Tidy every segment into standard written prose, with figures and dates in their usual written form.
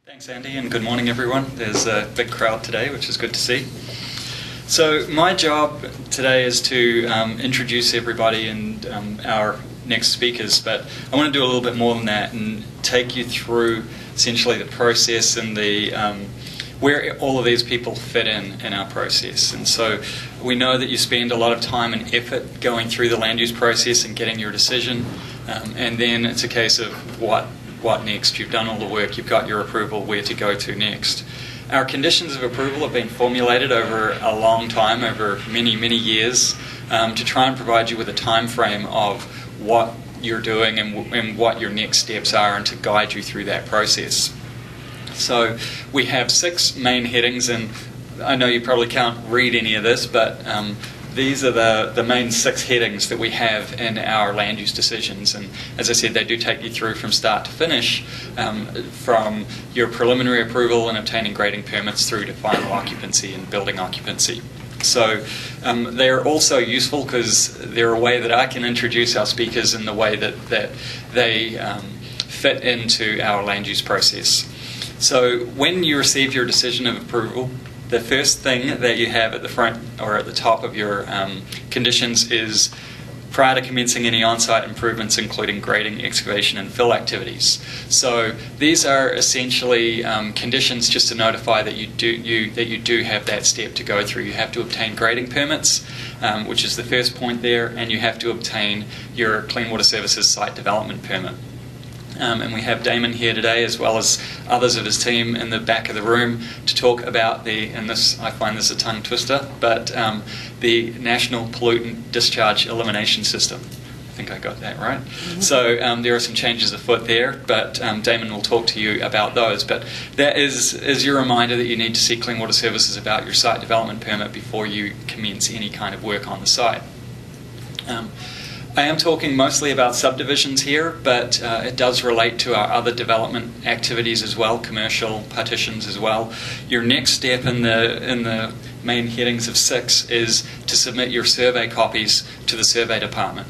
Thanks, Andy, and good morning, everyone. There's a big crowd today, which is good to see. So my job today is to introduce everybody and our next speakers, but I want to do a little bit more than that and take you through essentially the process and the where all of these people fit in our process. And so we know that you spend a lot of time and effort going through the land use process and getting your decision, and then it's a case of what next. You've done all the work, you've got your approval, where to go to next. Our conditions of approval have been formulated over a long time, over many, many years, to try and provide you with a time frame of what you're doing and what your next steps are, and to guide you through that process. So we have 6 main headings, and I know you probably can't read any of this, but these are the main 6 headings that we have in our land use decisions. And as I said, they do take you through from start to finish, from your preliminary approval and obtaining grading permits through to final occupancy and building occupancy. So they're also useful because they're a way that I can introduce our speakers in the way that they fit into our land use process. So when you receive your decision of approval, the first thing that you have at the front or at the top of your conditions is prior to commencing any on-site improvements, including grading, excavation and fill activities. So these are essentially conditions just to notify that you do have that step to go through. You have to obtain grading permits, which is the first point there, and you have to obtain your Clean Water Services site development permit. And we have Damon here today, as well as others of his team in the back of the room, to talk about and this, I find this a tongue twister, but the National Pollutant Discharge Elimination System. I think I got that right. Mm-hmm. So there are some changes afoot there, but Damon will talk to you about those. But that is your reminder that you need to seek Clean Water Services about your site development permit before you commence any kind of work on the site. I am talking mostly about subdivisions here, but it does relate to our other development activities as well, commercial partitions as well. Your next step in the main headings of 6 is to submit your survey copies to the survey department.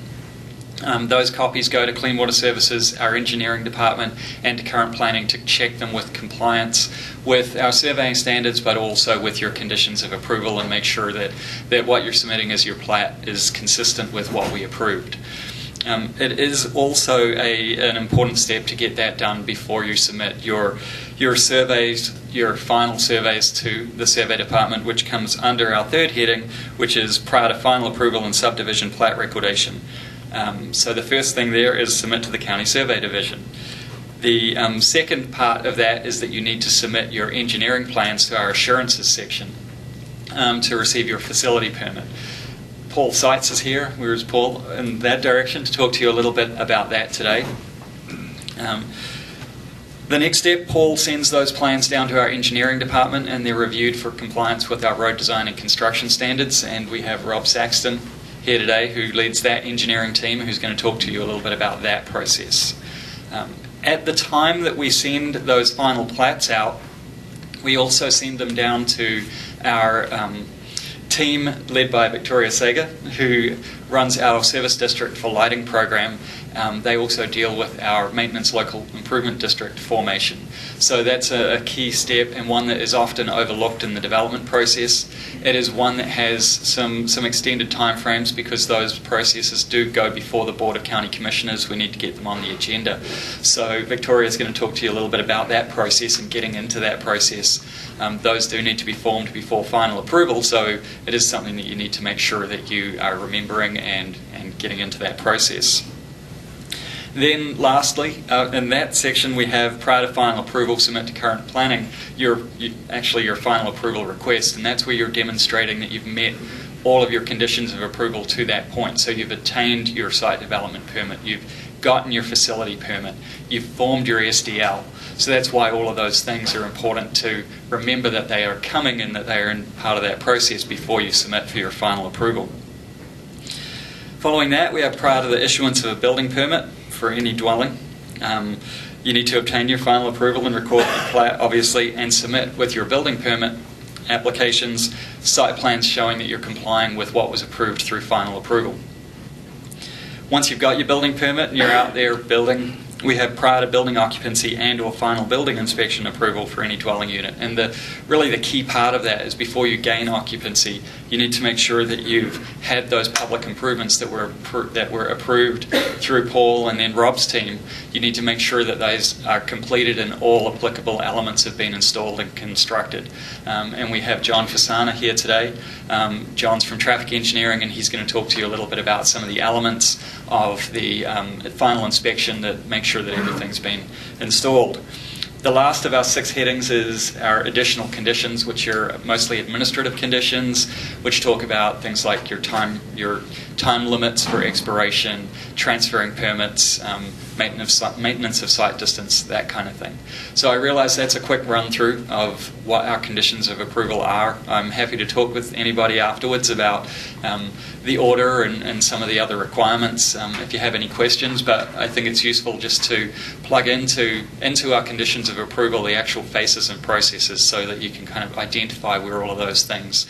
Those copies go to Clean Water Services, our engineering department, and to current planning to check them with compliance with our surveying standards, but also with your conditions of approval, and make sure that what you're submitting as your plat is consistent with what we approved. It is also an important step to get that done before you submit your surveys, your final surveys to the survey department, which comes under our 3rd heading, which is prior to final approval and subdivision plat recordation. So the first thing there is submit to the County Survey Division. The second part of that is that you need to submit your engineering plans to our assurances section to receive your facility permit. Paul Seitz is here. Where's Paul? In that direction to talk to you a little bit about that today. The next step, Paul sends those plans down to our engineering department, and they're reviewed for compliance with our road design and construction standards. And we have Rob Saxton here today, who leads that engineering team, who's going to talk to you a little bit about that process. At the time that we send those final plats out, we also send them down to our team led by Victoria Sager, who runs our Service District for Lighting program. They also deal with our Maintenance Local Improvement District formation. So that's a key step, and one that is often overlooked in the development process. It is one that has some extended timeframes because those processes do go before the Board of County Commissioners. We need to get them on the agenda. So Victoria is going to talk to you a little bit about that process and getting into that process. Those do need to be formed before final approval, so it is something that you need to make sure that you are remembering and getting into that process. Then lastly, in that section we have prior to final approval, submit to current planning your final approval request, and that's where you're demonstrating that you've met all of your conditions of approval to that point. So you've attained your site development permit, you've gotten your facility permit, you've formed your SDL. So that's why all of those things are important to remember, that they are coming and that they are in part of that process before you submit for your final approval. Following that, we have prior to the issuance of a building permit for any dwelling. You need to obtain your final approval and record the plat, obviously, and submit with your building permit applications site plans showing that you're complying with what was approved through final approval. Once you've got your building permit and you're out there building, we have prior to building occupancy and or final building inspection approval for any dwelling unit. And really the key part of that is before you gain occupancy, you need to make sure that you've had those public improvements that were approved through Paul and then Rob's team. You need to make sure that those are completed and all applicable elements have been installed and constructed. And we have John Fasana here today. John's from traffic engineering, and he's going to talk to you a little bit about some of the elements of the final inspection that make sure that everything's been installed. The last of our 6 headings is our additional conditions, which are mostly administrative conditions, which talk about things like your time limits for expiration, transferring permits, maintenance of site distance, that kind of thing. So I realize that's a quick run through of what our conditions of approval are. I'm happy to talk with anybody afterwards about the order and some of the other requirements if you have any questions, but I think it's useful just to plug into our conditions of approval the actual phases and processes so that you can kind of identify where all of those things